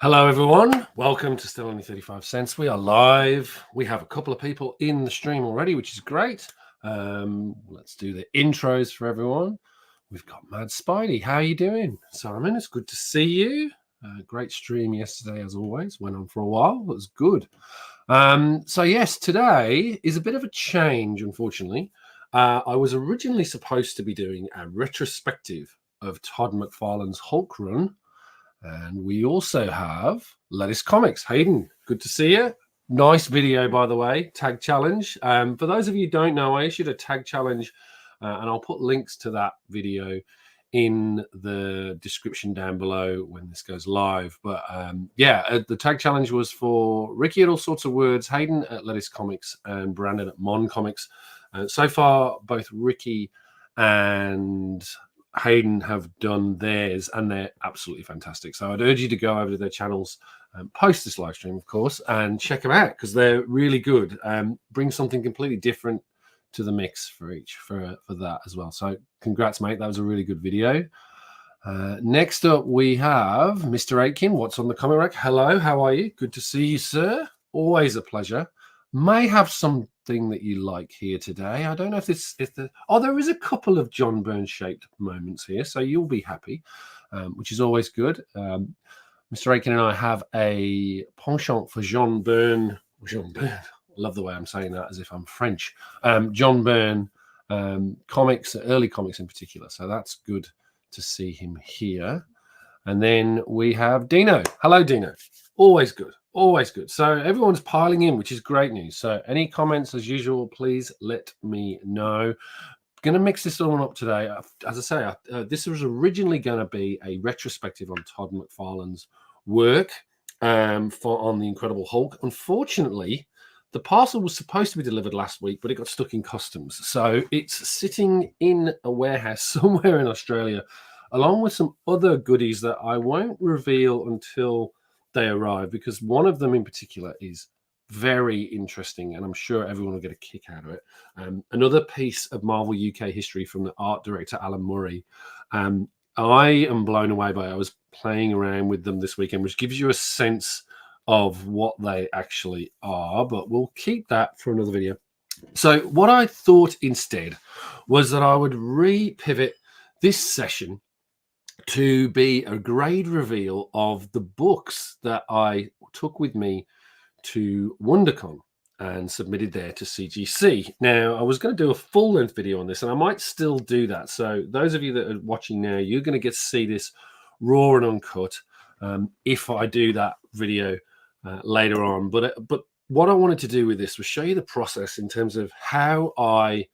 Hello, everyone. Welcome to Still Only 35 Cents. We are live. We have a couple of people in the stream already, which is great. Let's do the intros for everyone. We've got Mad Spidey. How are you doing, Simon? It's good to see you. Great stream yesterday, as always. Went on for a while. It was good. So, yes, today is a bit of a change, unfortunately. I was originally supposed to be doing a retrospective of Todd McFarlane's Hulk run. And we also have Lettuce Comics. Hayden, good to see you. Nice video, by the way, tag challenge. For those of you who don't know, I issued a tag challenge, and I'll put links to that video in the description down below when this goes live. But the tag challenge was for Ricky at All Sorts of Words, Hayden at Lettuce Comics, and Brandon at Mon Comics. So far, both Ricky and Hayden have done theirs, and they're absolutely fantastic. So I'd urge you to go over to their channels, post this live stream, of course, and check them out because they're really good. Bring something completely different to the mix for that as well. So congrats, mate. That was a really good video. Next up, we have Mr. Aitken. What's on the comic rack? Hello, how are you? Good to see you, sir. Always a pleasure. May have something that you like here today. I don't know if there is a couple of John Byrne shaped moments here, so you'll be happy, which is always good. Mr. Aiken and I have a penchant for John Byrne. I love the way I'm saying that as if I'm French. John Byrne comics, early comics in particular. So that's good to see him here. And then we have Dino. Hello, Dino. Always good. Always good. So everyone's piling in, which is great news. So any comments, as usual, please let me know. Going to mix this all up today. As I say, this was originally going to be a retrospective on Todd McFarlane's work on The Incredible Hulk. Unfortunately, the parcel was supposed to be delivered last week, but it got stuck in customs. So it's sitting in a warehouse somewhere in Australia, along with some other goodies that I won't reveal until they arrive, because one of them in particular is very interesting, and I'm sure everyone will get a kick out of it. Another piece of Marvel UK history from the art director Alan Murray. I am blown away by it. I was playing around with them this weekend, which gives you a sense of what they actually are, but we'll keep that for another video. So what I thought instead was that I would re-pivot this session to be a grade reveal of the books that I took with me to Wondercon and submitted there to CGC. Now, I was going to do a full-length video on this, and I might still do that. So those of you that are watching now, you're going to get to see this raw and uncut if I do that video later on. But what I wanted to do with this was show you the process in terms of how I,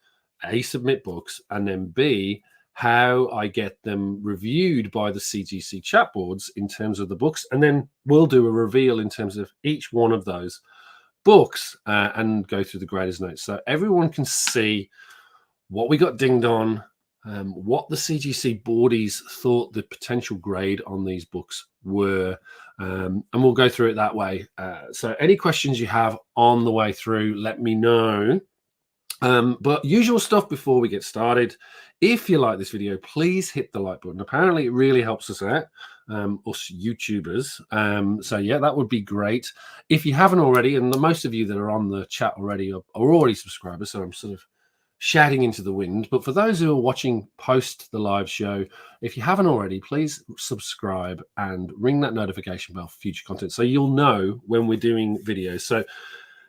A, submit books, and then B, how I get them reviewed by the CGC chat boards in terms of the books. And then we'll do a reveal in terms of each one of those books and go through the graders notes. So everyone can see what we got dinged on, what the CGC boardies thought the potential grade on these books were. And we'll go through it that way. So any questions you have on the way through, let me know. But usual stuff before we get started. If you like this video, please hit the like button. Apparently, it really helps us out, us YouTubers. So yeah, that would be great. If you haven't already, and most of you that are on the chat already are already subscribers, so I'm sort of shouting into the wind. But for those who are watching post the live show, if you haven't already, please subscribe and ring that notification bell for future content so you'll know when we're doing videos. So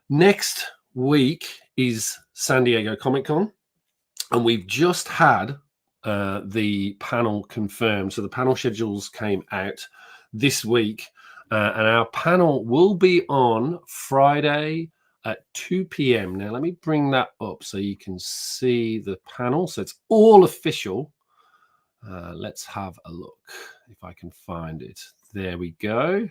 next week is San Diego Comic-Con, and we've just had the panel confirmed. So the panel schedules came out this week, and our panel will be on Friday at 2 p.m. Now, let me bring that up so you can see the panel. So it's all official. Let's have a look if I can find it. There we go.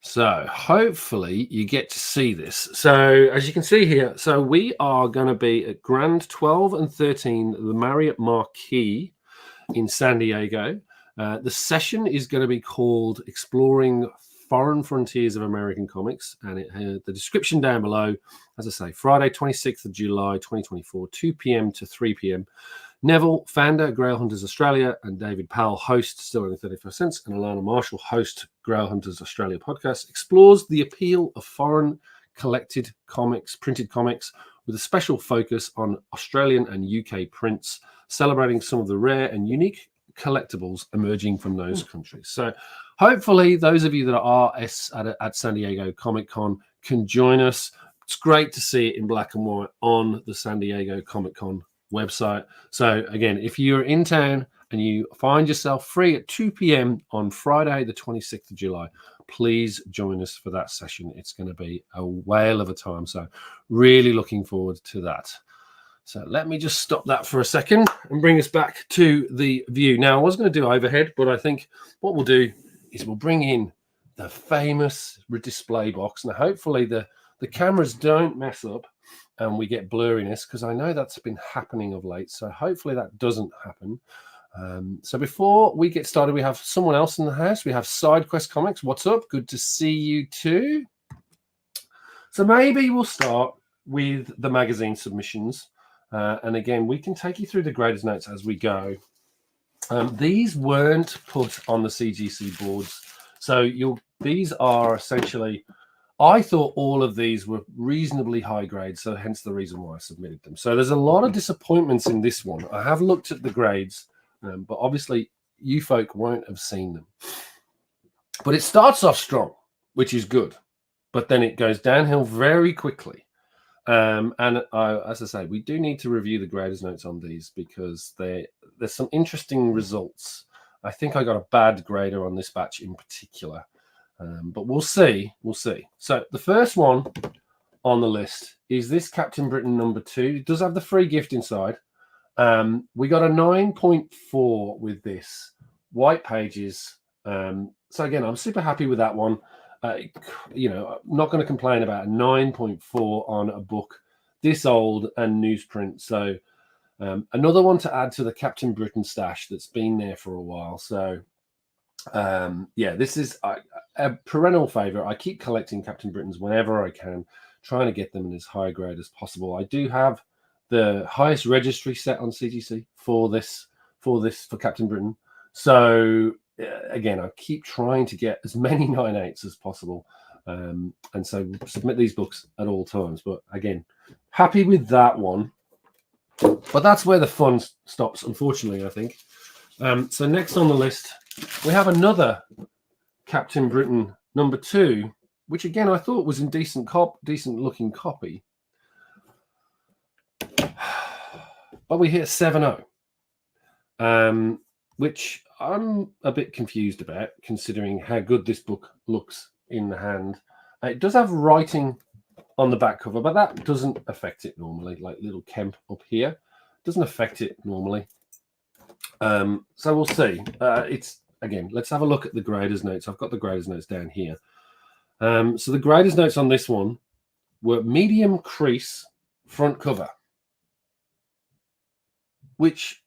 So hopefully you get to see this. So as you can see here, so we are going to be at Grand 12 and 13, the Marriott Marquis in San Diego. The session is going to be called Exploring Foreign Frontiers of American Comics. And the description down below, as I say, Friday, 26th of July, 2024, 2 p.m. to 3 p.m. Neville, founder, Grail Hunters Australia, and David Powell, host, Still Only 35 Cents, and Alana Marshall, host, Grail Hunters Australia podcast, explores the appeal of foreign collected comics, printed comics, with a special focus on Australian and UK prints, celebrating some of the rare and unique collectibles emerging from those countries. So hopefully those of you that are at San Diego Comic-Con can join us. It's great to see it in black and white on the San Diego Comic-Con website. So again, if you're in town and you find yourself free at 2 p.m. on Friday, the 26th of July, please join us for that session. It's going to be a whale of a time. So really looking forward to that. So let me just stop that for a second and bring us back to the view. Now, I was going to do overhead, but I think what we'll do is we'll bring in the famous display box. Now, hopefully the cameras don't mess up and we get blurriness, because I know that's been happening of late. So hopefully that doesn't happen. So before we get started, we have someone else in the house. We have SideQuest Comics. What's up? Good to see you too. So maybe we'll start with the magazine submissions. And again, we can take you through the graders notes as we go. These weren't put on the CGC boards. So these are essentially, I thought all of these were reasonably high grade, so hence the reason why I submitted them. So there's a lot of disappointments in this one. I have looked at the grades, but obviously you folk won't have seen them. But it starts off strong, which is good, but then it goes downhill very quickly. And as I say, we do need to review the graders notes on these because there's some interesting results. I think I got a bad grader on this batch in particular. But we'll see. So the first one on the list is this Captain Britain #2. It does have the free gift inside. We got a 9.4 with this. White pages. So again, I'm super happy with that one. I'm not going to complain about a 9.4 on a book this old and newsprint. So another one to add to the Captain Britain stash that's been there for a while. So this is a perennial favorite. I keep collecting Captain Britons whenever I can, trying to get them in as high grade as possible. I do have the highest registry set on CGC for Captain Britain. So again, I keep trying to get as many 9.8s as possible, and so submit these books at all times. But again, happy with that one. But that's where the fun stops, unfortunately, I think. So next on the list, we have another Captain Britain #2, which again I thought was in decent looking copy. But we hit 7.0, which I'm a bit confused about, considering how good this book looks in the hand. It does have writing on the back cover, but that doesn't affect it normally, like little Kemp up here. Doesn't affect it normally. So we'll see. Again, let's have a look at the graders notes. I've got the graders notes down here. So the graders notes on this one were medium crease front cover, which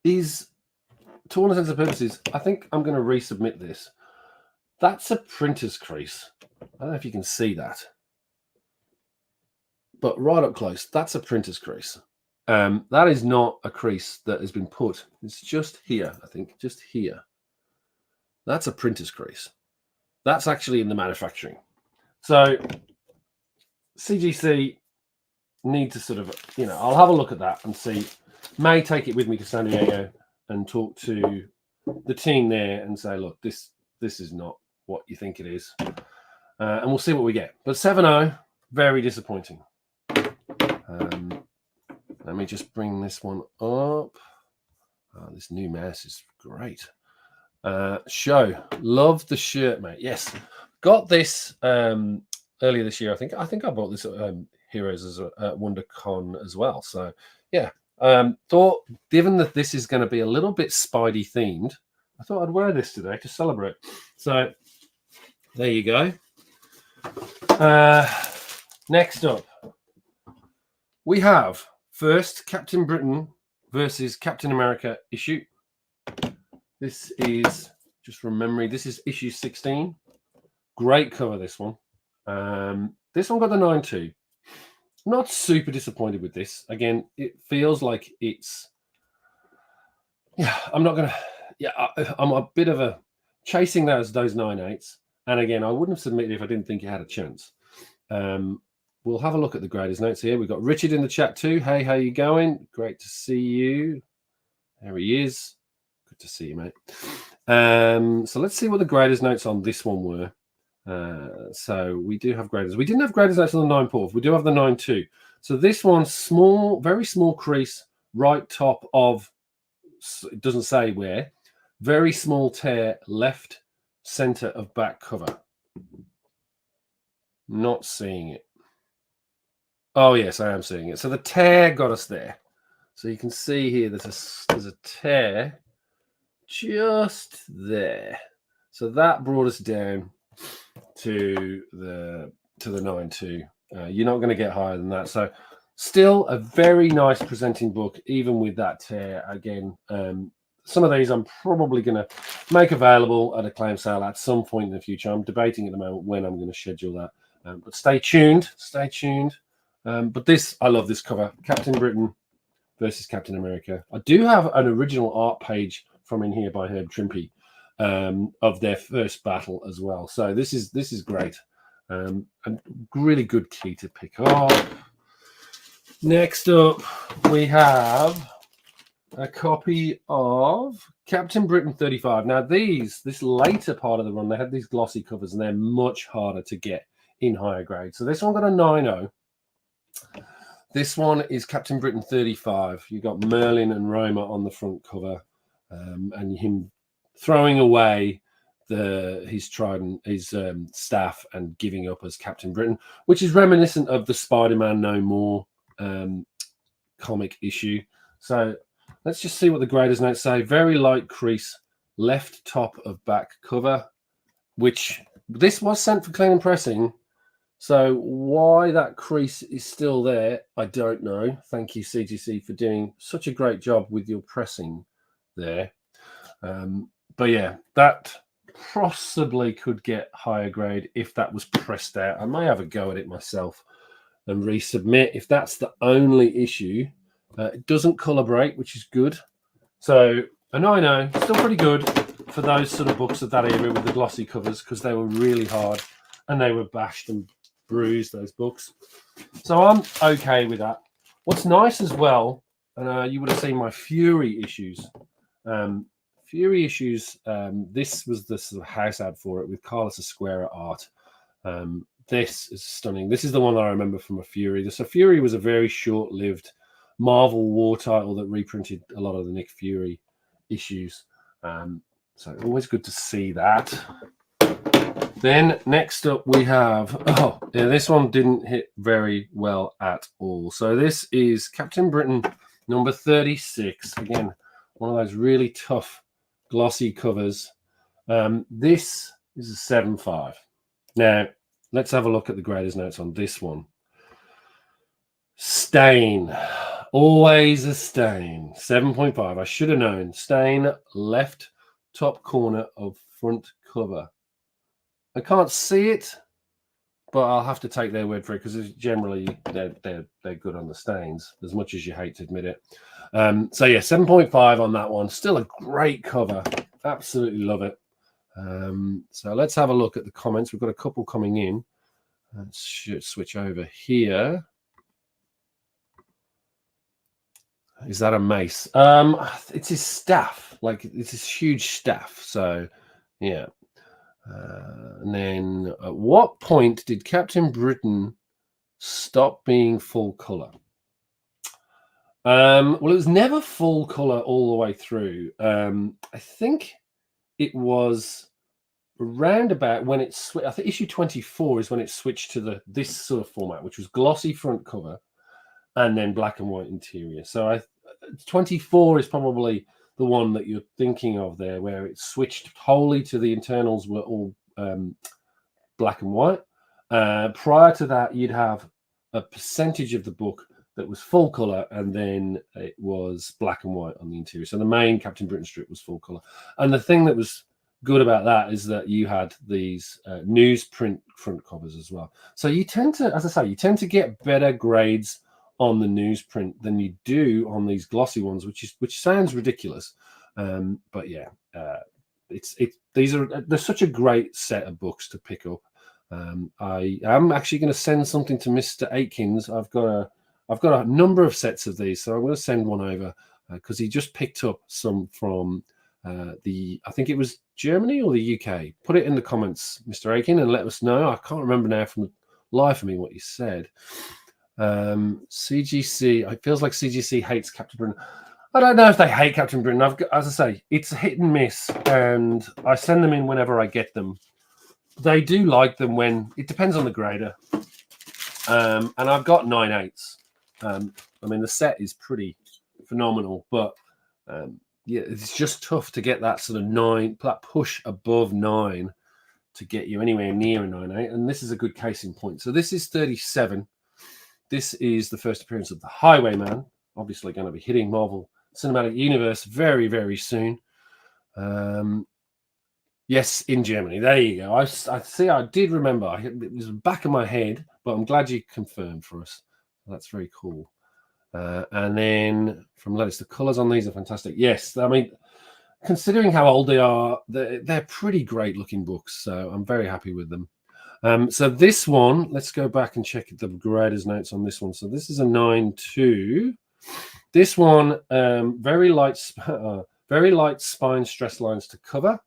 is, to all intents and purposes, I think I'm going to resubmit this. That's a printer's crease. I don't know if you can see that, but right up close, that's a printer's crease. That is not a crease that has been put. It's just here, I think, just here. That's a printer's crease. That's actually in the manufacturing. So CGC need to sort of, I'll have a look at that and see. May take it with me to San Diego and talk to the team there and say, look, this is not what you think it is. And we'll see what we get. But 7.0, very disappointing. Let me just bring this one up. Oh, this new mouse is great. Show. Love the shirt, mate. Yes. Got this earlier this year, I think. I think I bought this at Heroes at Wondercon as well. So, yeah. Thought, given that this is going to be a little bit Spidey themed, I thought I'd wear this today to celebrate. So, there you go. Next up, we have first Captain Britain versus Captain America issue. This is, just from memory, this is issue 16. Great cover, this one. This one got the 9.2. Not super disappointed with this. Again, it feels like it's, yeah, I'm not gonna, yeah, I'm a bit of a chasing those 9/8s. And again, I wouldn't have submitted if I didn't think it had a chance. We'll have a look at the graders notes here. We've got Richard in the chat too. Hey, how you going? Great to see you. There he is. Good to see you, mate. So let's see what the graders notes on this one were. So we do have graders. We didn't have graders notes on the 9/4. We do have the 9/2. So this one's small, very small crease, right top of, it doesn't say where, very small tear, left center of back cover. Not seeing it. Oh, yes, I am seeing it. So the tear got us there. So you can see here there's a tear just there. So that brought us down to the 9/2. You're not going to get higher than that. So still a very nice presenting book, even with that tear. Again, some of these I'm probably going to make available at a claim sale at some point in the future. I'm debating at the moment when I'm going to schedule that. But stay tuned. Stay tuned. But this, I love this cover. Captain Britain versus Captain America. I do have an original art page from in here by Herb Trimpe of their first battle as well. So this is great. A really good key to pick up. Next up, we have a copy of Captain Britain 35. Now this later part of the run, they had these glossy covers and they're much harder to get in higher grade. So this one got a 9/0. This one is Captain Britain 35. You got Merlin and Roma on the front cover, and him throwing away his trident, his staff, and giving up as Captain Britain, which is reminiscent of the Spider-Man No More comic issue. So let's just see what the graders notes say. Very light crease, left top of back cover, which this was sent for clean and pressing. So why that crease is still there, I don't know. Thank you, CGC, for doing such a great job with your pressing there. But yeah, that possibly could get higher grade if that was pressed out. I may have a go at it myself and resubmit if that's the only issue. It doesn't color break, which is good. So a 9/0, still pretty good for those sort of books of that era with the glossy covers, because they were really hard and they were bashed and bruised, those books. So I'm okay with that. What's nice as well, and you would have seen my Fury issues. Fury issues, this was the sort of house ad for it with Carlos Esquera art. This is stunning. This is the one that I remember from a Fury. So Fury was a very short-lived Marvel War title that reprinted a lot of the Nick Fury issues. So always good to see that. Then next up we have, oh, yeah, this one didn't hit very well at all. So this is Captain Britain number 36. Again, one of those really tough glossy covers. This is a 7/5. Now, let's have a look at the graders notes on this one. Stain. Always a stain. 7.5. I should have known. Stain, left top corner of front cover. I can't see it, but I'll have to take their word for it, because generally they're good on the stains, as much as you hate to admit it. So yeah, 7.5 on that one. Still a great cover. Absolutely love it. So let's have a look at the comments. We've got a couple coming in. Let's switch over here. Is that a mace? It's his staff. Like, it's his huge staff. So yeah. And then at what point did Captain Britain stop being full color? Well, it was never full color all the way through. I think it was around about when it switched. I think issue 24 is when it switched to this sort of format, which was glossy front cover and then black and white interior. So 24 is probably the one that you're thinking of there, where it switched wholly to the internals were all black and white. Prior to that, you'd have a percentage of the book that was full color, and then it was black and white on the interior. So the main Captain Britain strip was full color. And the thing that was good about that is that you had these newsprint front covers as well. So you tend to, as I say, you tend to get better grades on the newsprint than you do on these glossy ones, which sounds ridiculous, but yeah, they're such a great set of books to pick up. I am actually going to send something to Mr. Aikens. I've got a number of sets of these, so I'm going to send one over because he just picked up some from I think it was Germany or the UK. Put it in the comments, Mr. Aiken, and let us know. I can't remember now from the life of me what you said. CGC, it feels like CGC hates Captain Britain. I don't know if they hate Captain Britain. As I say, it's a hit and miss, and I send them in whenever I get them. They do like them when it depends on the grader. And I've got 9/8. I mean, the set is pretty phenomenal, but yeah, it's just tough to get that sort of 9, that push above 9 to get you anywhere near a 9/8. And this is a good case in point. So this is 37. This is the first appearance of the Highwayman, obviously going to be hitting Marvel Cinematic Universe very, very soon. Yes, in Germany. There you go. I see. I did remember. It was the back of my head, but I'm glad you confirmed for us. That's very cool. And then from Lettuce, the colours on these are fantastic. Yes, I mean, considering how old they are, they're pretty great looking books. So I'm very happy with them. So this one, let's go back and check the grader's notes on this one. So this is a 9/2. This one, very light spine stress lines to cover.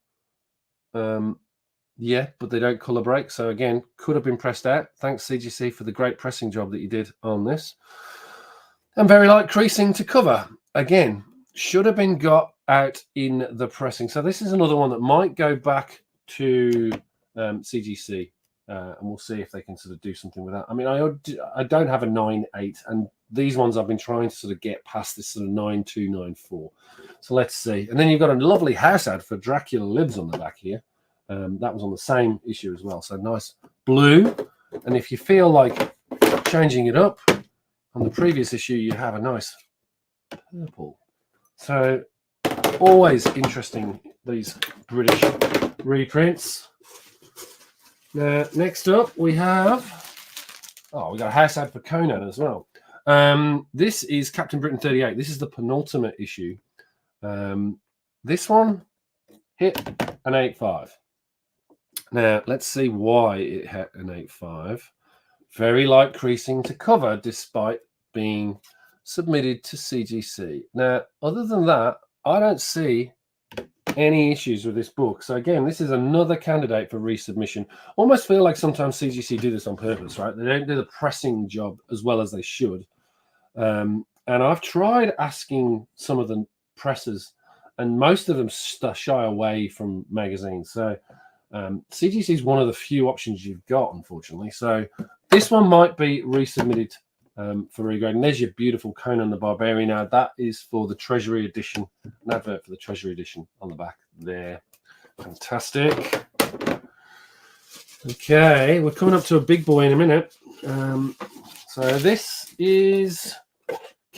Yeah, but they don't color break. So again, could have been pressed out. Thanks CGC for the great pressing job that you did on this. And very light creasing to cover. Again, should have been got out in the pressing. So this is another one that might go back to CGC. And we'll see if they can sort of do something with that. I mean, I don't have a 9/8, and these ones I've been trying to sort of get past this sort of 9/2, 9/4. So let's see. And then you've got a lovely house ad for Dracula Lives on the back here. That was on the same issue as well. So nice blue. And if you feel like changing it up, on the previous issue, you have a nice purple. So always interesting, these British reprints. Now, next up, we got a house ad for Conan as well. This is Captain Britain 38. This is the penultimate issue. This one hit an 8/5. Now, let's see why it hit an 8/5. Very light creasing to cover, despite being submitted to CGC. Now, other than that, I don't see any issues with this book. So again, this is another candidate for resubmission. Almost feel like sometimes CGC do this on purpose, right? They don't do the pressing job as well as they should. And I've tried asking some of the pressers, and most of them shy away from magazines. So CGC is one of the few options you've got, unfortunately. So this one might be resubmitted for regrading. There's your beautiful Conan the Barbarian. Now that is for the Treasury edition, an advert for the Treasury edition on the back there. Fantastic. Okay, we're coming up to a big boy in a minute. So this is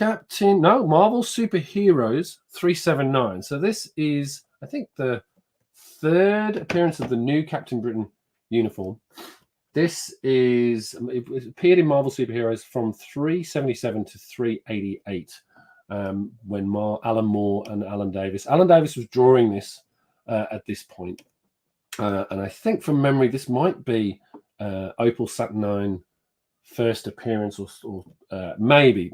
Marvel Superheroes 379. So this is, I think, the third appearance of the new Captain Britain uniform. This is, it appeared in Marvel Superheroes from 377 to 388 when Alan Moore and Alan Davis was drawing this at this point. And I think from memory, this might be Opal Saturnine first appearance or maybe.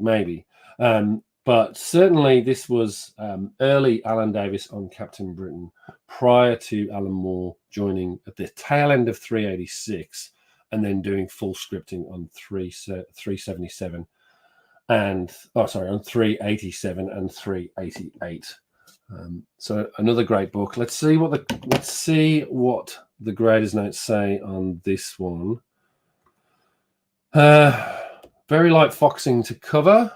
But certainly this was early Alan Davis on Captain Britain prior to Alan Moore joining at the tail end of 386 and then doing full scripting on 377 and on 387 and 388. So another great book. Let's see what the graders notes say on this one. Very light foxing to cover.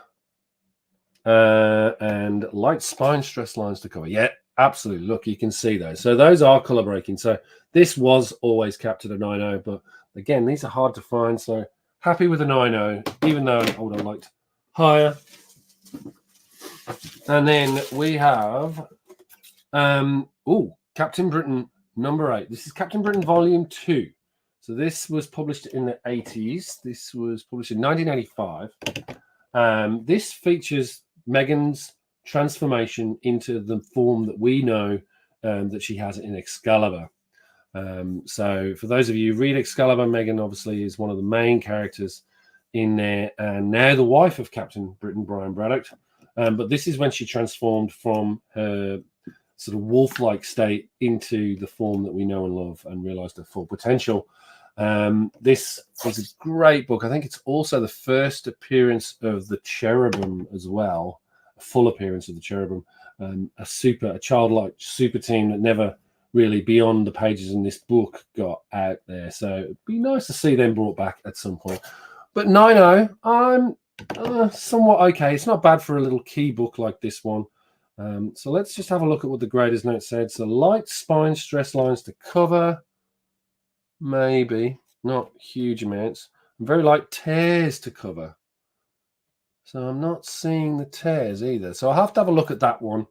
And light spine stress lines to cover. Yeah, absolutely. Look, you can see those. So those are color breaking. So this was always capped at a 9/0, but again, these are hard to find. So happy with a 9/0, even though I would have liked higher. And then we have Captain Britain number 8. This is Captain Britain Volume 2. So this was published in the 80s. This was published in 1985. This features Meghan's transformation into the form that we know that she has in Excalibur. So for those of you who read Excalibur, Meghan obviously is one of the main characters in there, and now the wife of Captain Britain, Brian Braddock. But this is when she transformed from her sort of wolf-like state into the form that we know and love and realized her full potential. This was a great book. I think it's also the first appearance of the Cherubim as well, a full appearance of the Cherubim, a childlike super team that never really beyond the pages in this book got out there. So it'd be nice to see them brought back at some point. But 9-0, I'm somewhat okay. It's not bad for a little key book like this one. So let's just have a look at what the graders note said. So light spine stress lines to cover, maybe not huge amounts. Very light tears to cover. So I'm not seeing the tears either. So I'll have to have a look at that one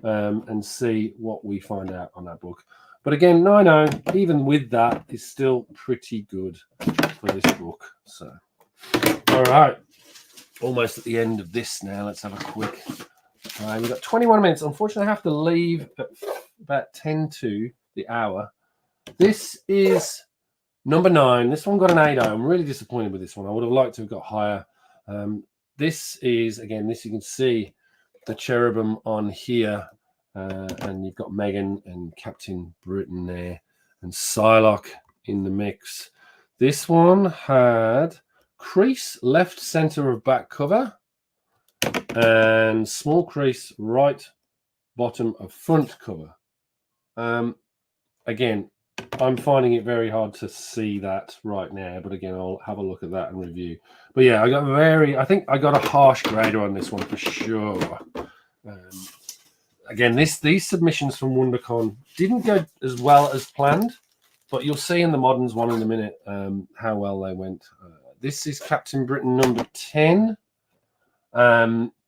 and see what we find out on that book. But again, 9-0, even with that, is still pretty good for this book. So, all right, almost at the end of this now. Let's have a quick. We've got 21 minutes. Unfortunately, I have to leave at about 10 to the hour. This is number 9. This one got an 8-0. I'm really disappointed with this one. I would have liked to have got higher. This is, again, this you can see the Cherubim on here. And you've got Meghan and Captain Britain there. And Psylocke in the mix. This one had crease left center of back cover. And small crease right bottom of front cover. Again, I'm finding it very hard to see that right now, but again, I'll have a look at that and review. But yeah, I think I got a harsh grader on this one for sure. Again, these submissions from Wondercon didn't go as well as planned, but you'll see in the Moderns one in a minute how well they went. This is Captain Britain number 10.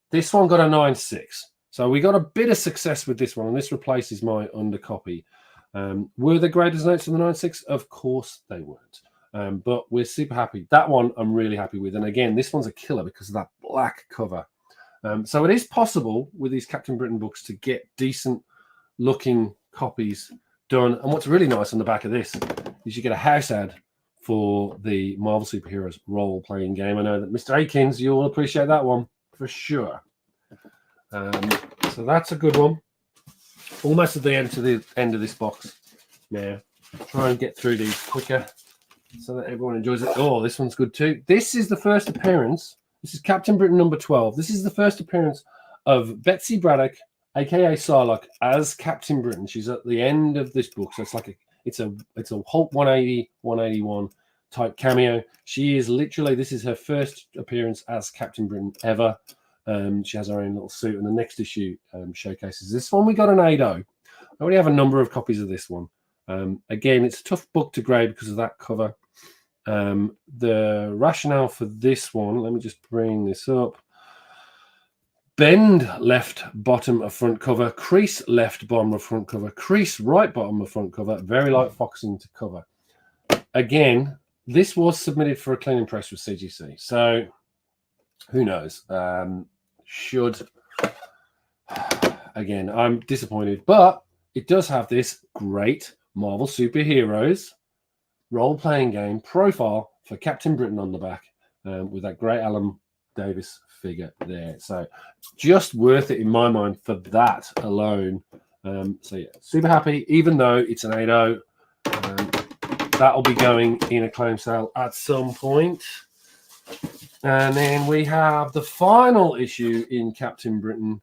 This one got a 9.6. So we got a bit of success with this one, and this replaces my undercopy. Were the graders notes on the 9.6? Of course they weren't. But we're super happy. That one I'm really happy with. And again, this one's a killer because of that black cover. So it is possible with these Captain Britain books to get decent looking copies done. And what's really nice on the back of this is you get a house ad for the Marvel Superheroes role-playing game. I know that Mr. Akins, you'll appreciate that one for sure. So that's a good one. Almost at the end of this box now. Try and get through these quicker so that everyone enjoys it. Oh, this one's good too. This is the first appearance. This is Captain Britain number 12. This is the first appearance of Betsy Braddock, aka Psylocke, as Captain Britain. She's at the end of this book, so it's like it's a Hulk 180, 181 type cameo. She is literally, this is her first appearance as Captain Britain ever. She has her own little suit, and the next issue showcases this one. We got an 8.0. I already have a number of copies of this one. Again, it's a tough book to grade because of that cover. The rationale for this one, let me just bring this up. Bend left bottom of front cover, crease left bottom of front cover, crease right bottom of front cover, very light foxing to cover. Again, this was submitted for a clean and press with CGC. So who knows? Again, I'm disappointed, but it does have this great Marvel Superheroes role-playing game profile for Captain Britain on the back with that great Alan Davis figure there. So just worth it in my mind for that alone. So yeah, super happy, even though it's an 8.0. That'll be going in a claim sale at some point. And then we have the final issue in Captain Britain.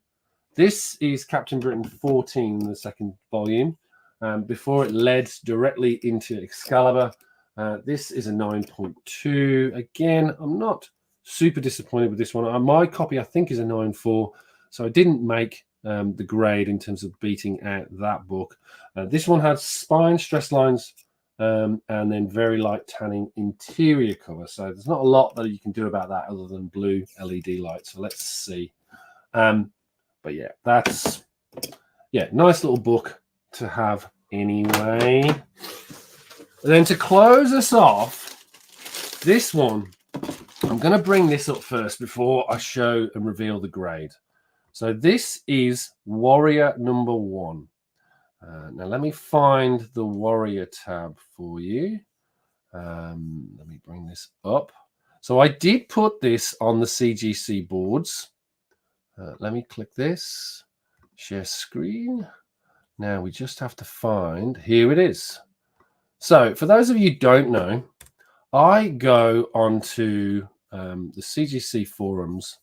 This is Captain Britain 14, the second volume. Before it led directly into Excalibur. This is a 9.2. Again, I'm not super disappointed with this one. My copy, I think, is a 9.4. So I didn't make the grade in terms of beating out that book. This one had spine stress lines and then very light tanning interior cover. So there's not a lot that you can do about that other than blue LED light. So let's see. But yeah, that's nice little book to have anyway. And then to close us off, this one, I'm going to bring this up first before I show and reveal the grade. So this is Warrior number 1. Now let me find the Warrior tab for you. Let me bring this up. So I did put this on the CGC boards. Let me click this, share screen. Now we just have to find, here it is. So for those of you who don't know, I go onto the CGC forums,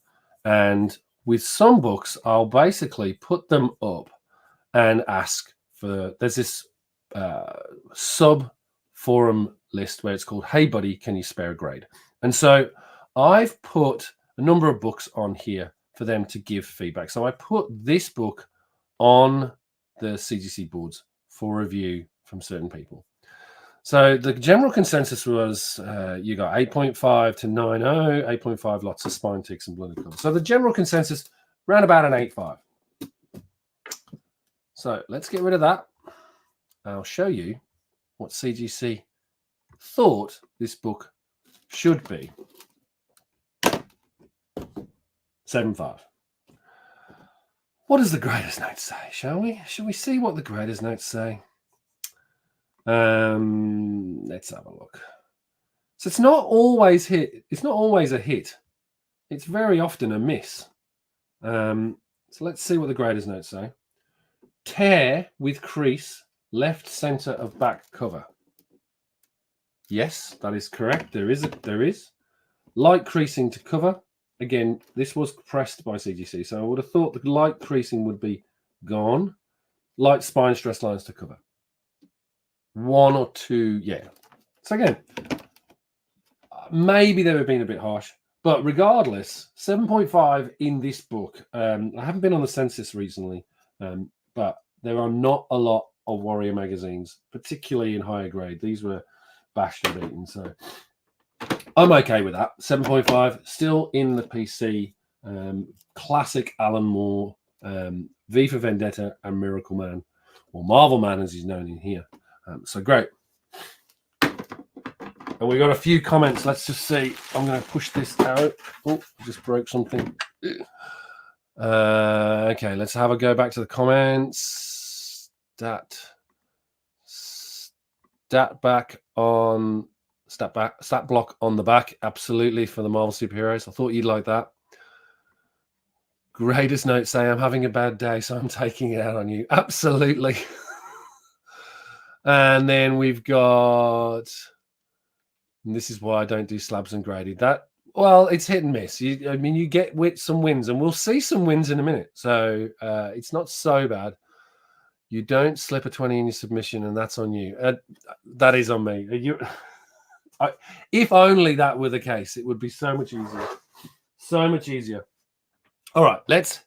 and with some books, I'll basically put them up and ask for, there's this sub forum list where it's called, hey buddy, can you spare a grade? And so I've put a number of books on here for them to give feedback. So I put this book on the CGC boards for review from certain people. So the general consensus was you got 8.5 to 9.0, 8.5 lots of spine ticks and blunted colours. So the general consensus ran about an 8.5. So let's get rid of that. I'll show you what CGC thought this book should be. 7.5. What does the graders note say, shall we? Shall we see what the graders notes say? Let's have a look. So it's not always hit. It's not always a hit. It's very often a miss. So let's see what the graders notes say. Tear with crease, left center of back cover. Yes, that is correct. There is light creasing to cover. Again, this was pressed by CGC, so I would have thought the light creasing would be gone. Light spine stress lines to cover. 1 or 2, yeah. So again, maybe they were being a bit harsh, but regardless, 7.5 in this book. I haven't been on the census recently, but there are not a lot of Warrior magazines, particularly in higher grade. These were bashed and beaten, so I'm okay with that. 7.5, still in the PC. Classic Alan Moore, V for Vendetta, and Miracle Man, or Marvel Man as he's known in here. So great. And we got a few comments. Let's just see. I'm going to push this out. Oh, I just broke something. Okay, let's have a go back to the comments. Stat block on the back. Absolutely, for the Marvel superheroes. I thought you'd like that. Greatest note say, I'm having a bad day, so I'm taking it out on you. Absolutely. And then we've got, and this is why I don't do slabs and graded. That, well, it's hit and miss. I mean, you get some wins, and we'll see some wins in a minute. So it's not so bad. You don't slip a 20 in your submission, and that's on you. That is on me. If only that were the case, it would be so much easier. So much easier. All right, let's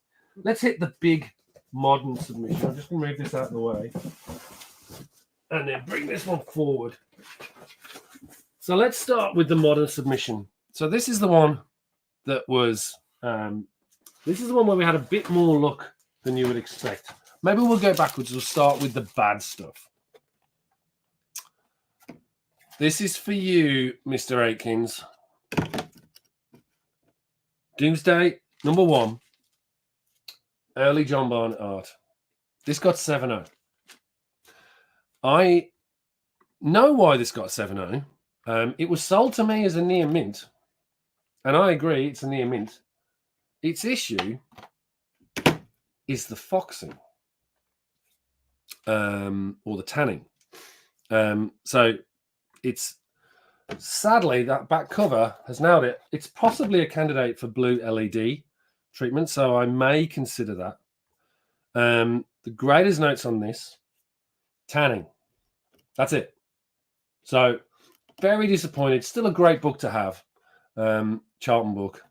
hit the big modern submission. I'll just move this out of the way. And then bring this one forward. So let's start with the modern submission. So this is the one that was, this is the one where we had a bit more luck than you would expect. Maybe we'll go backwards. We'll start with the bad stuff. This is for you, Mr. Aikins. Doomsday, number 1. Early John Barnett art. This got 7.0. I know why this got 7.0. It was sold to me as a near mint, and I agree it's a near mint. Its issue is the foxing, or the tanning. So it's, sadly, that back cover has nailed it. It's possibly a candidate for blue LED treatment, so I may consider that. The graders notes on this, tanning. That's it. So very disappointed. Still a great book to have. Charlton book.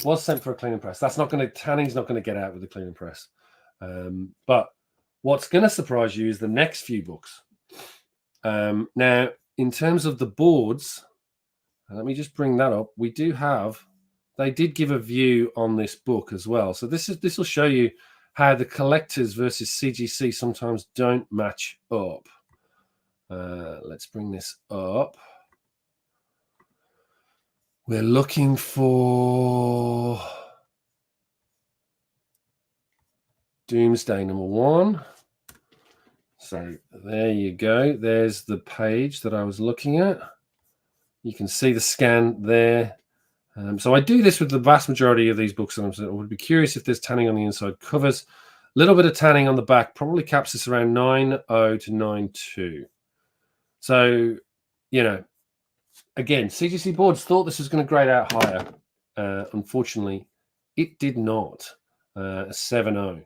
Was sent for a clean and press. That's not going to, tanning's not going to get out with the clean and press. But what's going to surprise you is the next few books. Now, in terms of the boards, let me just bring that up. We do have, they did give a view on this book as well. So this will show you how the collectors versus CGC sometimes don't match up. Let's bring this up. We're looking for Doomsday number 1. So there you go. There's the page that I was looking at. You can see the scan there. So I do this with the vast majority of these books. And I would be curious if there's tanning on the inside covers. A little bit of tanning on the back probably caps this around 9.0 to 9.2. So, you know, again, CGC boards thought this was going to grade out higher. Unfortunately, it did not. 7.0.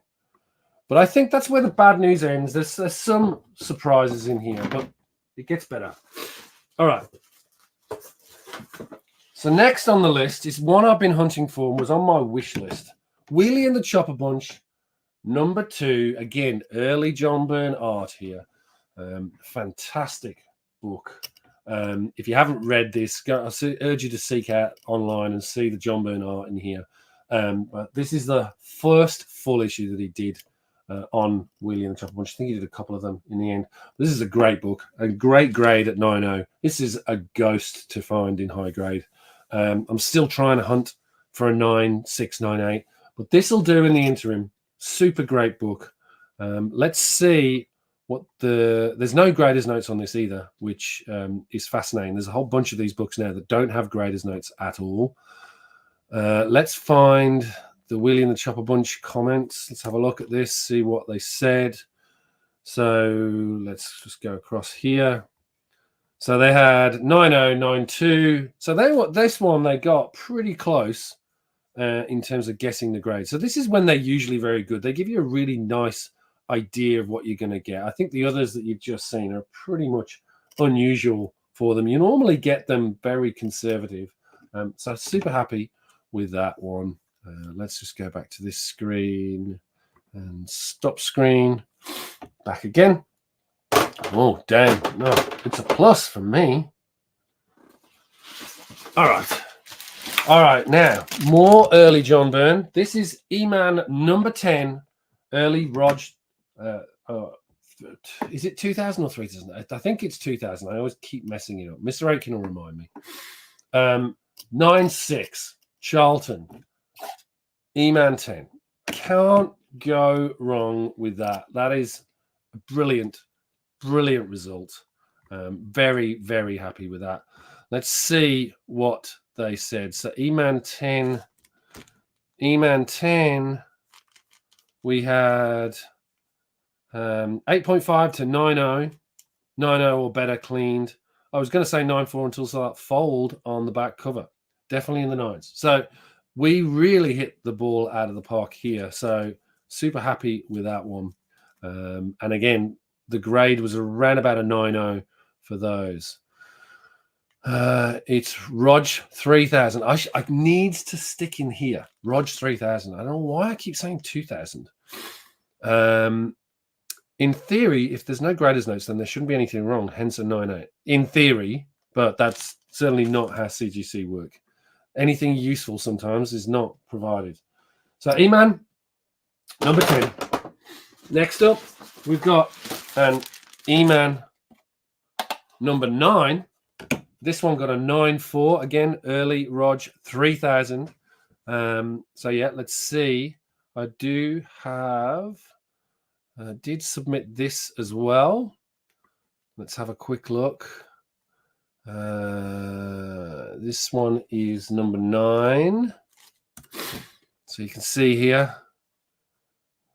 But I think that's where the bad news ends. There's some surprises in here, but it gets better. All right. So next on the list is one I've been hunting for and was on my wish list. Wheelie and the Chopper Bunch, number 2. Again, early John Byrne art here. Fantastic book. If you haven't read this, I urge you to seek out online and see the John Byrne art in here. But this is the first full issue that he did on Wheelie and the Chopper Bunch. I think he did a couple of them in the end. This is a great book, a great grade at 9.0. This is a ghost to find in high grade. I'm still trying to hunt for a 9.6, 9.8, but this will do in the interim. Super great book. Let's see what there's no graders notes on this either, which is fascinating. There's a whole bunch of these books now that don't have graders notes at all. Let's find the Wheelie and the Chopper Bunch comments. Let's have a look at this, see what they said. So let's just go across here. So they had 9.0, 9.2. So this one they got pretty close in terms of guessing the grade. So this is when they're usually very good. They give you a really nice idea of what you're going to get. I think the others that you've just seen are pretty much unusual for them. You normally get them very conservative. So super happy with that one. Let's just go back to this screen and stop screen. Back again. Oh, damn. No, it's a plus for me. All right. All right. Now, more early John Byrne. This is E-Man number 10, early Rog. Is it 2000 or 3000? I think it's 2000. I always keep messing it up. Mr. Aitken will remind me. 9.6, Charlton. E-Man 10. Can't go wrong with that. That is a brilliant result. Very, very happy with that. Let's see what they said. So E-Man 10, we had 8.5 to 9.0, 9.0 or better cleaned. I was going to say 9.4 until that fold on the back cover. Definitely in the 9s. So we really hit the ball out of the park here. So super happy with that one. And again, the grade was around about a 9.0 for those. It's Rog 3000. I needs to stick in here. Rog 3000. I don't know why I keep saying 2000. In theory, if there's no graders notes, then there shouldn't be anything wrong. Hence a 9.8. In theory, but that's certainly not how CGC work. Anything useful sometimes is not provided. So E-Man, number 10. Next up, we've got an E-Man number 9. This one got a 9.4. Again, early Rog 3000. So yeah, let's see. I do have... did submit this as well. Let's have a quick look. This one is number 9. So you can see here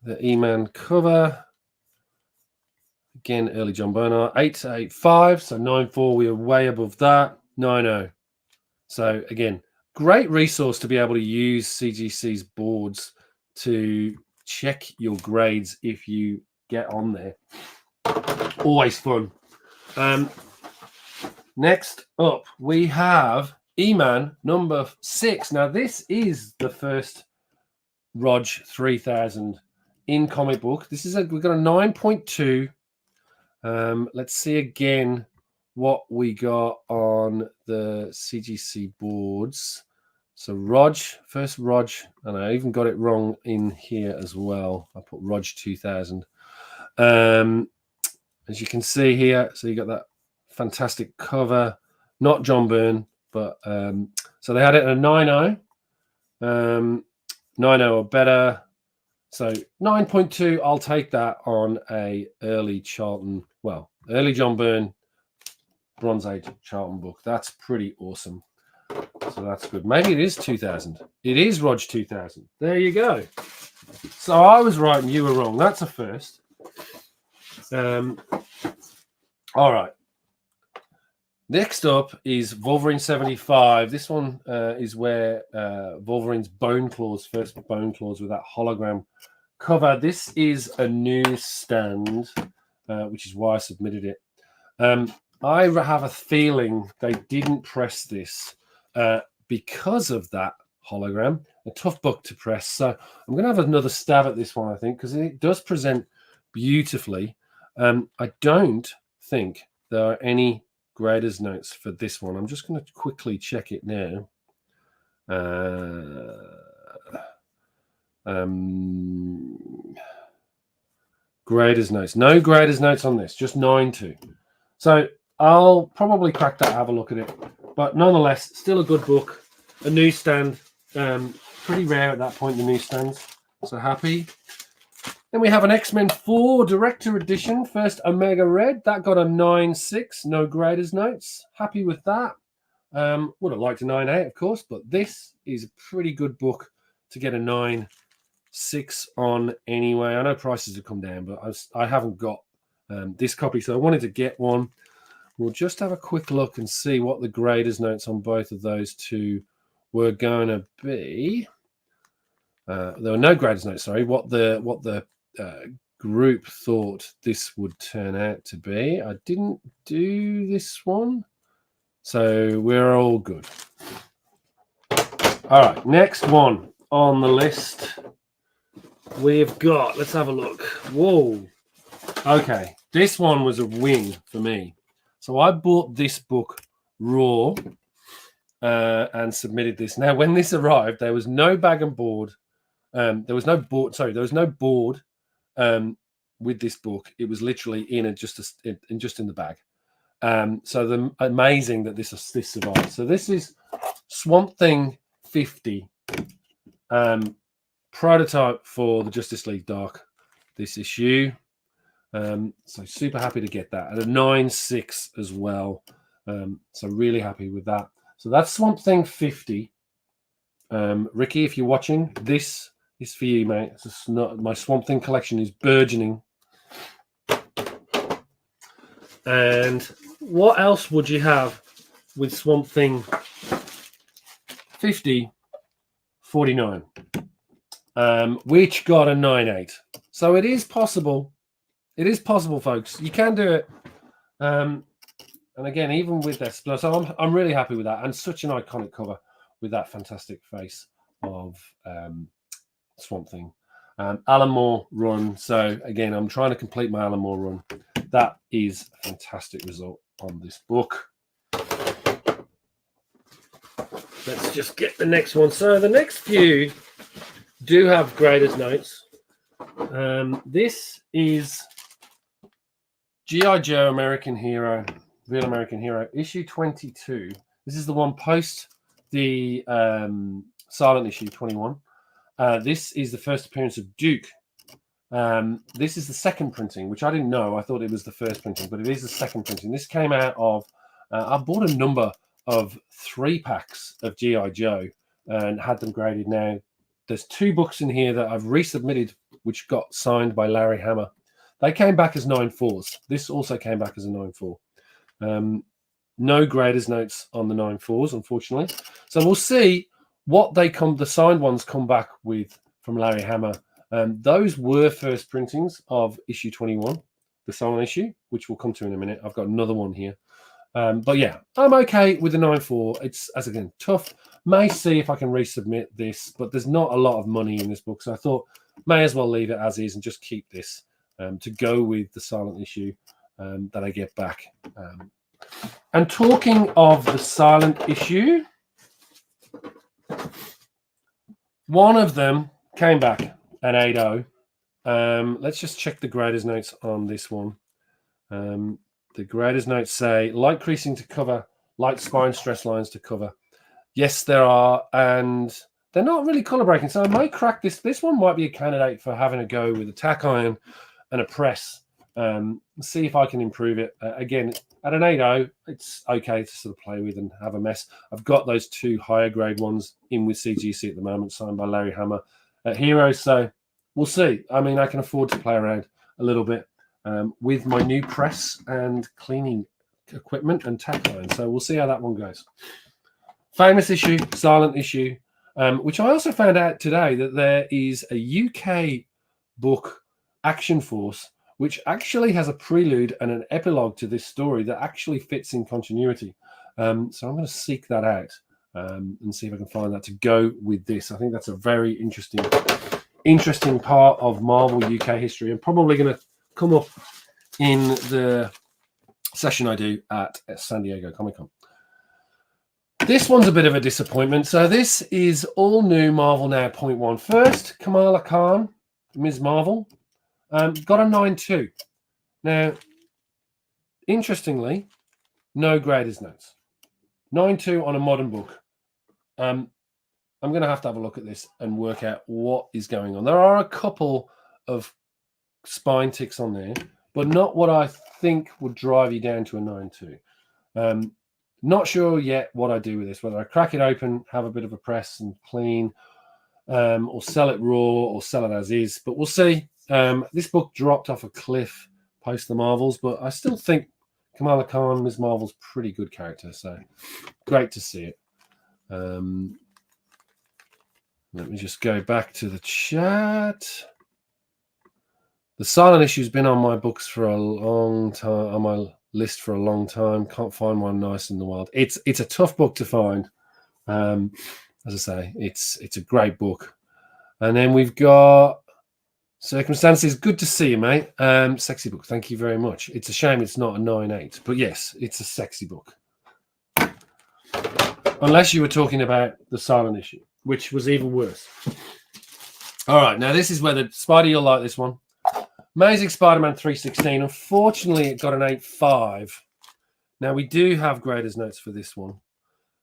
the E-Man cover. Again, early John Byrne, 8.85. So 9.4, we are way above that. 9.0. So again, great resource to be able to use CGC's boards to check your grades if you get on there. Always fun. Next up, we have E-Man number 6. Now, this is the first Rog 3000 in comic book. This is we've got a 9.2. Let's see again what we got on the CGC boards. So Rog, first Rog, and I even got it wrong in here as well. I put Rog 2000. As you can see here, so you got that fantastic cover, not John Byrne, but so they had it at a 9.0, 9.0 or better. So 9.2, I'll take that on a early Charlton, well, early John Byrne, Bronze Age Charlton book. That's pretty awesome. So that's good. Maybe it is 2000. It is Rog 2000. There you go. So I was right and you were wrong. That's a first. All right. Next up is Wolverine 75. This one is where Wolverine's Bone Claws, first Bone Claws with that hologram cover. This is a new stand, which is why I submitted it. I have a feeling they didn't press this because of that hologram. A tough book to press. So I'm going to have another stab at this one, I think, because it does present beautifully. I don't think there are any graders notes for this one. I'm just going to quickly check it now. Graders notes. No graders notes on this, just 9.2. So I'll probably crack that, have a look at it. But nonetheless, still a good book. A newsstand. Pretty rare at that point, the newsstands. So happy. Then we have an X-Men 4 Director Edition, first Omega Red. That got a 9.6, no graders notes. Happy with that. Would have liked a 9.8, of course, but this is a pretty good book to get a 9.6 on anyway. I know prices have come down, but I haven't got this copy, so I wanted to get one. We'll just have a quick look and see what the graders notes on both of those two were going to be. There were no graders notes, sorry. What the group thought this would turn out to be. I didn't do this one, so we're all good. All right, next one on the list we've got, let's have a look. Whoa. Okay, this one was a win for me. So I bought this book raw and submitted this. Now, when this arrived, there was no bag and board. There was no board with this book. It was literally just in the bag. So amazing that this survived. So this is Swamp Thing 50, prototype for the Justice League Dark, this issue. So super happy to get that at a 9.6 as well. So really happy with that. So that's Swamp Thing 50. Ricky, if you're watching, this is for you, mate. It's not, my Swamp Thing collection is burgeoning. And what else would you have with Swamp Thing 50/49, which got a 9.8? So it is possible. It is possible, folks. You can do it. And again, even with this, so I'm really happy with that. And such an iconic cover with that fantastic face of Swamp Thing. Alan Moore run. So again, I'm trying to complete my Alan Moore run. That is a fantastic result on this book. Let's just get the next one. So the next few do have graders notes. This is G.I. Joe American Hero, Real American Hero, issue 22. This is the one post the silent issue 21. This is the first appearance of Duke. This is the second printing, which I didn't know. I thought it was the first printing, but it is the second printing. This came out of, I bought a number of 3-packs of G.I. Joe and had them graded. Now, there's 2 books in here that I've resubmitted, which got signed by Larry Hama. They came back as 9.4s. This also came back as a 9.4. No graders notes on the 9.4s, unfortunately. So we'll see what the signed ones come back with from Larry Hama. Those were first printings of issue 21, the silent issue, which we'll come to in a minute. I've got another one here. But yeah, I'm okay with the 9.4. It's, as again, tough. May see if I can resubmit this, but there's not a lot of money in this book. So I thought, may as well leave it as is and just keep this to go with the silent issue that I get back. And talking of the silent issue, One of them came back at 8.0. Let's just check the graders notes on this one. The graders notes say light creasing to cover, light spine stress lines to cover. Yes, there are, and they're not really color breaking. So I might crack this. This one might be a candidate for having a go with a tack iron and a press. See if I can improve it. Again, at an 8.0, it's okay to sort of play with and have a mess. I've got those 2 higher grade ones in with CGC at the moment, signed by Larry Hammer at Heroes. So we'll see. I mean, I can afford to play around a little bit with my new press and cleaning equipment and tack iron. So we'll see how that one goes. Famous issue, silent issue, which I also found out today that there is a UK book, Action Force, which actually has a prelude and an epilogue to this story that actually fits in continuity. So I'm going to seek that out and see if I can find that to go with this. I think that's a very interesting part of Marvel UK history, and probably going to come up in the session I do at San Diego Comic-Con. This one's a bit of a disappointment. So this is all new Marvel Now 0.1. First, Kamala Khan, Ms. Marvel, got a 9.2. Now, interestingly, no graders notes. 9.2 on a modern book. I'm going to have a look at this and work out what is going on. There are a couple of spine ticks on there, but not what I think would drive you down to a 9.2. Not sure yet what I do with this, whether I crack it open, have a bit of a press and clean, or sell it raw or sell it as is, but we'll see. This book dropped off a cliff post the Marvels, but I still think Kamala Khan, Ms. Marvel's pretty good character, so great to see it. Let me just go back to the chat. The silent issue's been on my books for a long time, on my list for a long time. Can't find one nice in the wild. It's a tough book to find. As I say, it's a great book. And then we've got Circumstances. Good to see you, mate. Sexy book. Thank you very much. It's a shame it's not a 9.8, but yes, it's a sexy book. Unless you were talking about the silent issue, which was even worse. All right, now this is where the Spidey, you'll like this one. Amazing Spider-Man 316. Unfortunately, it got an 8.5. Now, we do have graders notes for this one.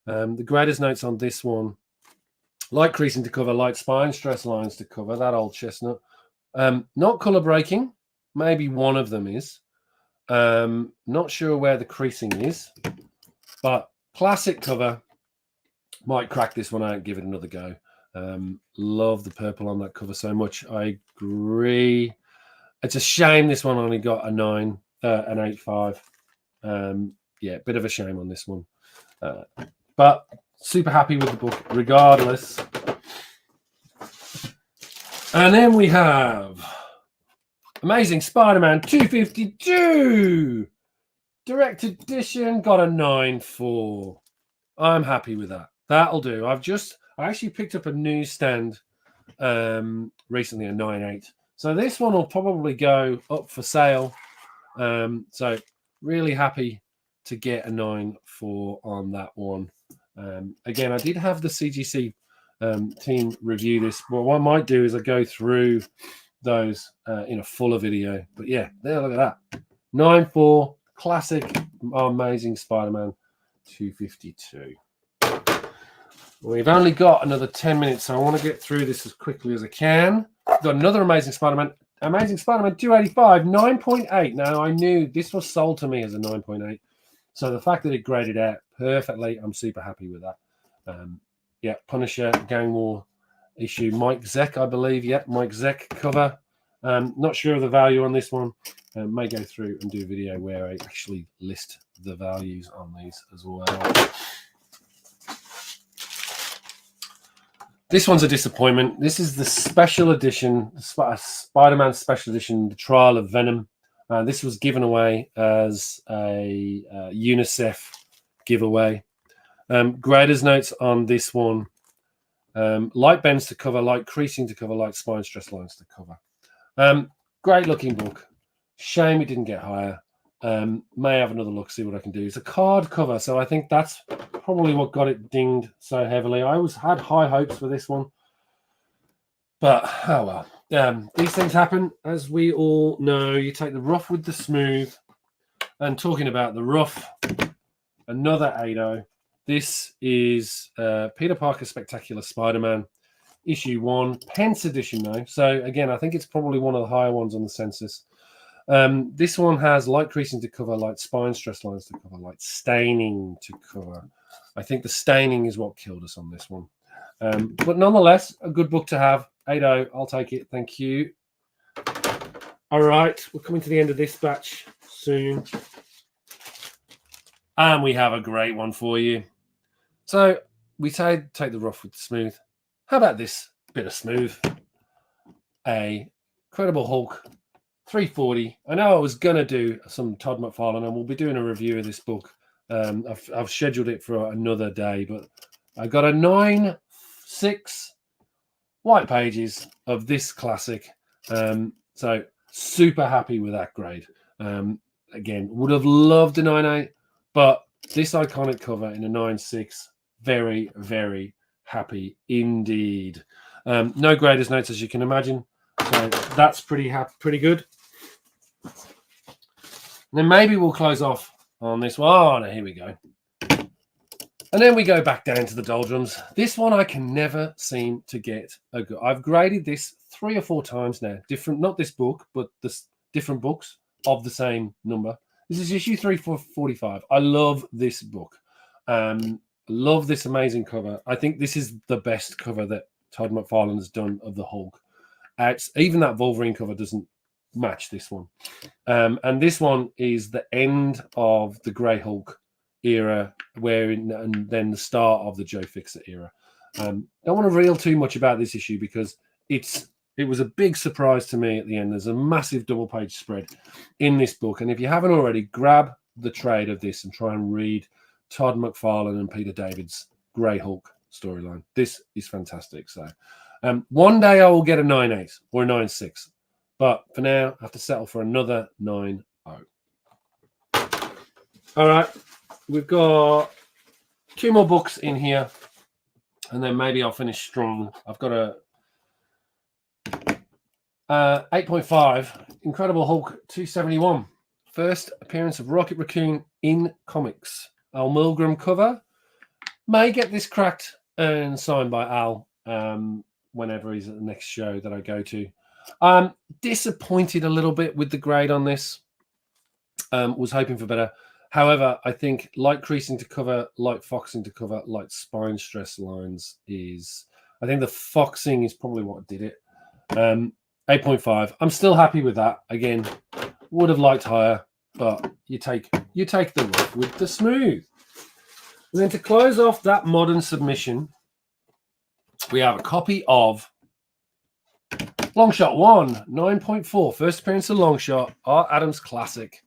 The graders notes on this one, light creasing to cover, light spine stress lines to cover, that old chestnut. Not color breaking. Maybe one of them is. Not sure where the creasing is, but classic cover. Might crack this one out, give it another go. Love the purple on that cover so much. I agree. It's a shame this one only got a 9, an 8.5. Yeah, bit of a shame on this one. But super happy with the book regardless. And then we have Amazing Spider-Man 252. Direct edition, got a 9.4. I'm happy with that. That'll do. I actually picked up a newsstand recently, a 9.8. So this one will probably go up for sale. So really happy to get a 9.4 on that one. Again, I did have the CGC team review this. But what I might do is I go through those in a fuller video. But yeah, there, look at that. 9.4, classic, Amazing Spider-Man 252. We've only got another 10 minutes, so I want to get through this as quickly as I can. We've got another Amazing Spider-Man 285, 9.8. Now, I knew this was sold to me as a 9.8. So the fact that it graded out perfectly, I'm super happy with that. Yeah, Punisher, Gang War issue. Mike Zeck, I believe. Yeah, Mike Zeck cover. Not sure of the value on this one. May go through and do a video where I actually list the values on these as well. This one's a disappointment. This is the special edition, Spider-Man special edition, The Trial of Venom. This was given away as a UNICEF giveaway. Graders notes on this one. Light bends to cover, light creasing to cover, light spine stress lines to cover. Great looking book. Shame it didn't get higher. May have another look, see what I can do. It's a card cover, so I think that's probably what got it dinged so heavily. I had high hopes for this one. But oh well, these things happen, as we all know. You take the rough with the smooth. And talking about the rough, another 8.0. This is Peter Parker Spectacular Spider-Man, issue 1, Pence edition though. So again, I think it's probably one of the higher ones on the census. This one has light creasing to cover, light spine stress lines to cover, light staining to cover. I think the staining is what killed us on this one. But nonetheless, a good book to have. 8.0, I'll take it. Thank you. All right, we're coming to the end of this batch soon. And we have a great one for you. So we say take the rough with the smooth. How about this bit of smooth? A Incredible Hulk 340. I know I was going to do some Todd McFarlane, and we'll be doing a review of this book. I've scheduled it for another day, but I got a 9/6 white pages of this classic. So super happy with that grade. Again, would have loved a 9.8, but this iconic cover in a 9/6, very, very happy indeed. No graders notes, as you can imagine. So that's pretty good. And then maybe we'll close off on this one. Oh, no, here we go. And then we go back down to the doldrums. This one I can never seem to get a good. I've graded this 3 or 4 times now. Different, not this book, but the different books of the same number. This is issue 345. I love this book. Love this amazing cover. I think this is the best cover that Todd McFarlane has done of the Hulk. Even that Wolverine cover doesn't match this one. And this one is the end of the Grey Hulk era, and then the start of the Joe Fixer era. Don't want to reel too much about this issue because it was a big surprise to me at the end. There's a massive double-page spread in this book, and if you haven't already, grab the trade of this and try and read Todd McFarlane and Peter David's Grey Hulk storyline. This is fantastic. So one day I will get a 9.8 or a 9.6, but for now I have to settle for another 9.0. All right, we've got 2 more books in here, and then maybe I'll finish strong. I've got a 8.5 Incredible Hulk 271. First appearance of Rocket Raccoon in comics. Al Milgram cover. May get this cracked and signed by Al whenever he's at the next show that I go to. Disappointed a little bit with the grade on this. Was hoping for better. However, I think light creasing to cover, light foxing to cover, light spine stress lines is... I think the foxing is probably what did it. 8.5. I'm still happy with that. Again, would have liked higher, but you take the rough with the smooth. And then to close off that modern submission, we have a copy of Longshot 1, 9.4. First appearance of Longshot, Art Adams classic.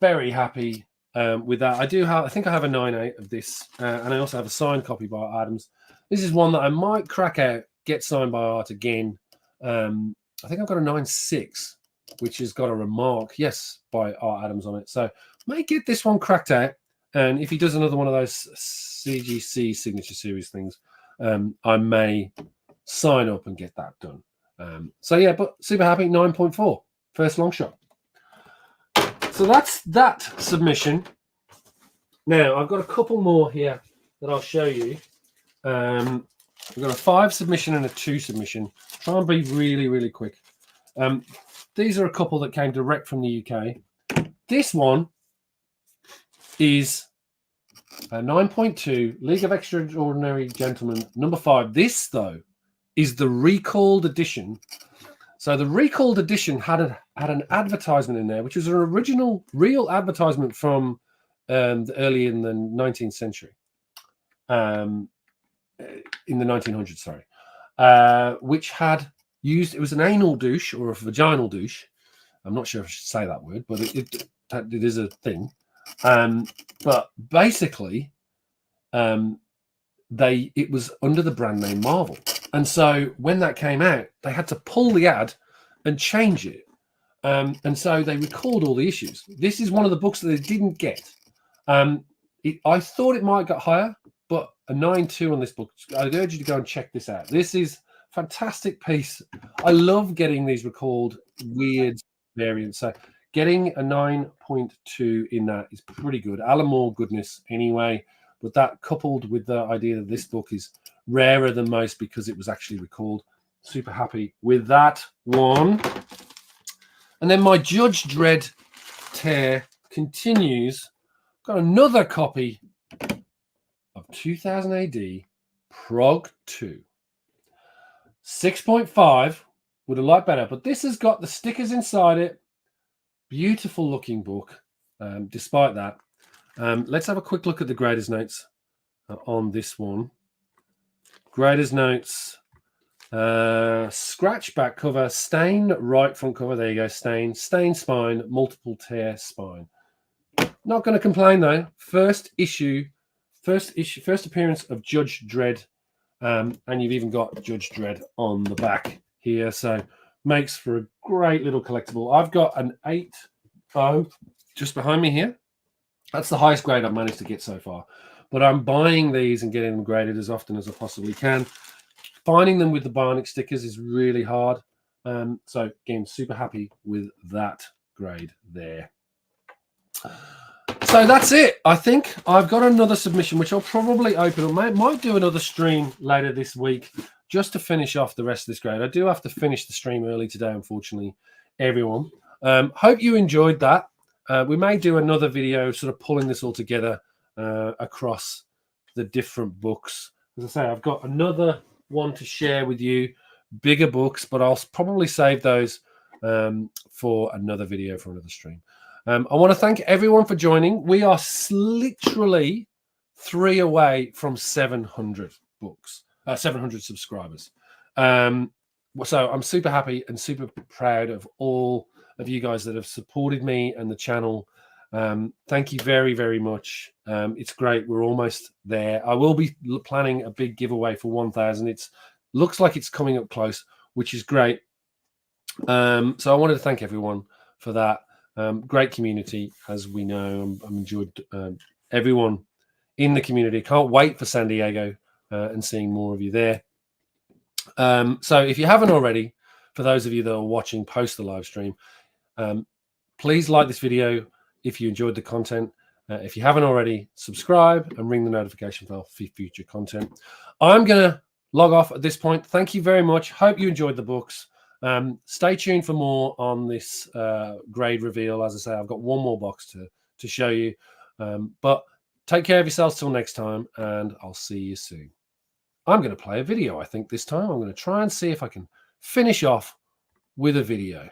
Very happy with that. I think I have a 9.8 of this, and I also have a signed copy by Art Adams. This is one that I might crack out, get signed by Art again. I think I've got a 9.6, which has got a remark, yes, by Art Adams on it. So may get this one cracked out. And if he does another one of those CGC signature series things, I may sign up and get that done. So yeah, but super happy, 9.4, first long shot. So that's that submission. Now I've got a couple more here that I'll show you. We've got a 5 submission and a 2 submission. Try and be really, really quick. These are a couple that came direct from the UK. This one is a 9.2 League of Extraordinary Gentlemen, number 5. This, though, is the recalled edition. So the recalled edition had an advertisement in there, which was an original, real advertisement from early in the 19th century. In the 1900s, sorry, which had used, it was an anal douche or a vaginal douche. I'm not sure if I should say that word, but it is a thing. But basically, it was under the brand name Marvel. And so when that came out, they had to pull the ad and change it. And so they recalled all the issues. This is one of the books that they didn't get. I thought it might get higher, but a 9.2 on this book. I'd urge you to go and check this out. This is fantastic piece. I love getting these recalled weird variants. So getting a 9.2 in that is pretty good. Alan Moore goodness anyway, but that coupled with the idea that this book is rarer than most because it was actually recalled. Super happy with that one. And then my Judge Dredd tear continues. Got another copy of 2000 AD Prog 2. 6.5 would have liked better, but this has got the stickers inside it. Beautiful looking book, despite that. Let's have a quick look at the Graders Notes on this one. Graders Notes, scratch back cover, stain right front cover. There you go, stain spine, multiple tear spine. Not going to complain though. First appearance of Judge Dredd, and you've even got Judge Dredd on the back here, so makes for a great little collectible. I've got an 8.0 just behind me here. That's the highest grade I've managed to get so far, but I'm buying these and getting them graded as often as I possibly can. Finding them with the Bionic stickers is really hard, so again, super happy with that grade there. So that's it. I think I've got another submission, which I'll probably open. I might do another stream later this week just to finish off the rest of this grade. I do have to finish the stream early today, unfortunately, everyone. Hope you enjoyed that. We may do another video sort of pulling this all together across the different books. As I say, I've got another one to share with you, bigger books, but I'll probably save those for another video, for another stream. I want to thank everyone for joining. We are literally 3 away from 700 books, 700 subscribers. So I'm super happy and super proud of all of you guys that have supported me and the channel. Thank you very, very much. It's great. We're almost there. I will be planning a big giveaway for 1,000. It looks like it's coming up close, which is great. So I wanted to thank everyone for that. Great community, as we know. I've enjoyed everyone in the community. Can't wait for San Diego and seeing more of you there. So if you haven't already, for those of you that are watching post the live stream, please like this video if you enjoyed the content. If you haven't already, subscribe and ring the notification bell for future content. I'm going to log off at this point. Thank you very much. Hope you enjoyed the books. Stay tuned for more on this grade reveal. As I say, I've got one more box to show you. But take care of yourselves till next time, and I'll see you soon. I'm going to play a video, I think, this time. I'm going to try and see if I can finish off with a video.